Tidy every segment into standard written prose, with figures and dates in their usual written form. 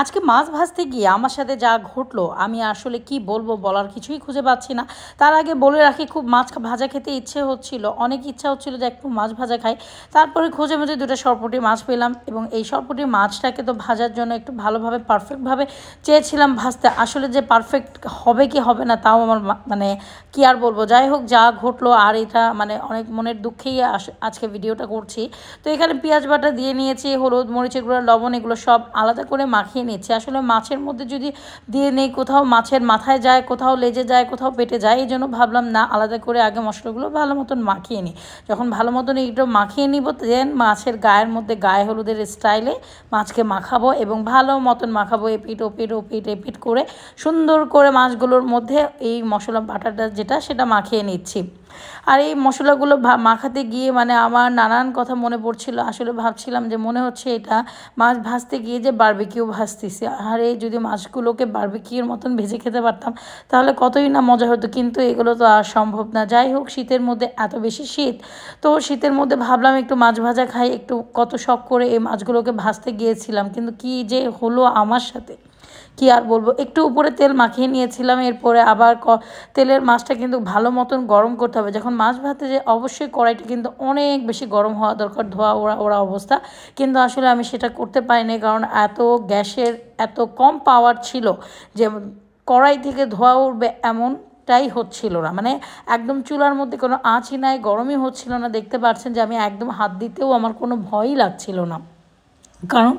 আজকে মাছ ভাজতে গিয়ে আমার সাথে যা ঘটলো আমি আসলে কি বলবো, বলার কিছুই খুঁজে পাচ্ছি না। তার আগে বলে রাখি, খুব মাছ ভাজা খেতে ইচ্ছে হচ্ছিল, অনেক ইচ্ছা হচ্ছিল যে একটু মাছ ভাজা খাই। তারপরে খুঁজে মুজে দুটো সরপুঁটি মাছ পেলাম এবং এই সরপুঁটি মাছটাকে তো ভাজার জন্য একটু ভালোভাবে পারফেক্টভাবে চেয়েছিলাম ভাজতে। আসলে যে পারফেক্ট হবে কি হবে না তাও আমার মানে কি আর বলবো, যাই হোক যা ঘটলো। আর এটা মানে অনেক মনের দুঃখেই আজকে ভিডিওটা করছি। তো এখানে পেঁয়াজ বাটা দিয়ে নিয়েছি, হলুদ মরিচের গুঁড়া লবণ এগুলো সব আলাদা করে মাখিয়ে নিচ্ছি। আসলে মাছের মধ্যে যদি দিয়ে নেই, কোথাও মাছের মাথায় যায়, কোথাও লেজে যায়, কোথাও পেটে যায়, এই জন্য ভাবলাম না, আলাদা করে আগে মশলাগুলো ভালো মতন মাখিয়ে নিই। যখন ভালো মতন একটু মাখিয়ে নিব, দেন মাছের গায়ের মধ্যে গায়ে হলুদের স্টাইলে মাছকে মাখাবো এবং ভালো মতন মাখাবো, এপিট ওপিট ওপিট এপিট করে সুন্দর করে মাছগুলোর মধ্যে এই মশলা বাটাটা যেটা সেটা মাখিয়ে নিচ্ছি। আর এই মশলাগুলো মাখাতে গিয়ে মানে আমার নানান কথা মনে পড়ছিল। আসলে ভাবছিলাম যে মনে হচ্ছে এটা মাছ ভাজতে গিয়ে যে বারবিকিউ ভাজতেছি। আর এই যদি মাছগুলোকে বারবিকিউর মতন ভেজে খেতে পারতাম তাহলে কতই না মজা হতো, কিন্তু এগুলো তো আর সম্ভব না। যাই হোক, শীতের মধ্যে এত বেশি শীত, তো শীতের মধ্যে ভাবলাম একটু মাছ ভাজা খাই, একটু কত শখ করে এই মাছগুলোকে ভাজতে গিয়েছিলাম, কিন্তু কি যে হলো আমার সাথে কি আর বলবো। একটু উপরে তেল মাখিয়ে নিয়েছিলাম, এরপরে আবার তেলের মাছটা কিন্তু ভালো মতন গরম করতে হবে। যখন মাছ ভাজতে যে অবশ্যই কড়াইটা কিন্তু অনেক বেশি গরম হওয়া দরকার, ধোয়া ওড়া ওড়া অবস্থা। কিন্তু আসলে আমি সেটা করতে পারিনি, কারণ এত গ্যাসের এত কম পাওয়ার ছিল যে কড়াই থেকে ধোয়া উঠবে এমনটাই হচ্ছিল না। মানে একদম চুলার মধ্যে কোনো আঁচই নাই, গরমই হচ্ছিল না। দেখতে পাচ্ছেন যে আমি একদম হাত দিতেও আমার কোনো ভয়ই লাগছিল না, কারণ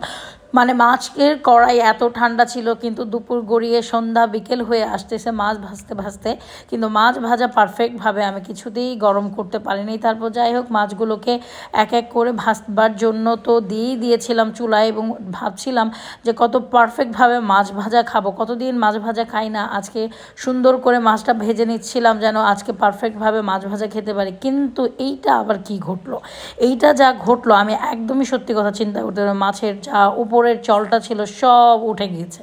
মানে মাছের কড়াই এত ঠান্ডা ছিল। কিন্তু দুপুর গড়িয়ে সন্ধ্যা বিকেল হয়ে আসতেছে মাছ ভাজতে ভাজতে, কিন্তু মাছ ভাজা পারফেক্টভাবে আমি কিছুতেই গরম করতে পারিনি। তারপর যাই হোক, মাছগুলোকে এক এক করে ভাজবার জন্য তো দিয়েই দিয়েছিলাম চুলায়, এবং ভাবছিলাম যে কত পারফেক্টভাবে মাছ ভাজা খাবো, কতদিন মাছ ভাজা খাই না। আজকে সুন্দর করে মাছটা ভেজে নিচ্ছিলাম যেন আজকে পারফেক্টভাবে মাছ ভাজা খেতে পারি। কিন্তু এইটা আবার কি ঘটলো, এইটা যা ঘটলো আমি একদমই সত্যি কথা চিন্তা করতে পারি। মাছের যা উপরের চলটা ছিল সব উঠে গিয়েছে।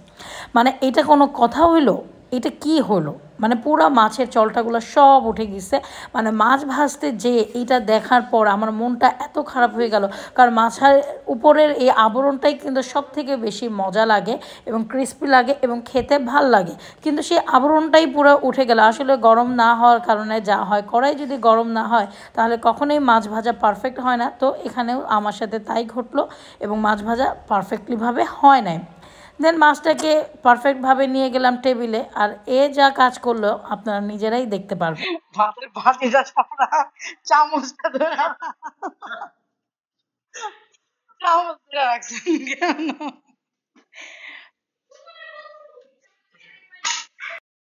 মানে এটা কোনো কথা হইলো? এটা কি হলো? মানে পুরো মাছের চলটাগুলো সব উঠে গেছে। মানে মাছ ভাজতে যে এইটা দেখার পর আমার মনটা এত খারাপ হয়ে গেল, কারণ মাছের উপরের এই আবরণটাই কিন্তু সব থেকে বেশি মজা লাগে এবং ক্রিস্পি লাগে এবং খেতে ভাল লাগে, কিন্তু সেই আবরণটাই পুরো উঠে গেল। আসলে গরম না হওয়ার কারণে যা হয়, কড়াই যদি গরম না হয় তাহলে কখনোই মাছ ভাজা পারফেক্ট হয় না। তো এখানেও আমার সাথে তাই ঘটলো এবং মাছ ভাজা পারফেক্টলিভাবে হয় নাই। দেন মাছটাকে পারফেক্টভাবে নিয়ে গেলাম টেবিলে, আর এ যা কাজ করলো আপনারা নিজেরাই দেখতে পারবেন। ভাতের বাটিটা চাপড়া, চামচটা ধরে চামচ ধরে রাখছেন কেন?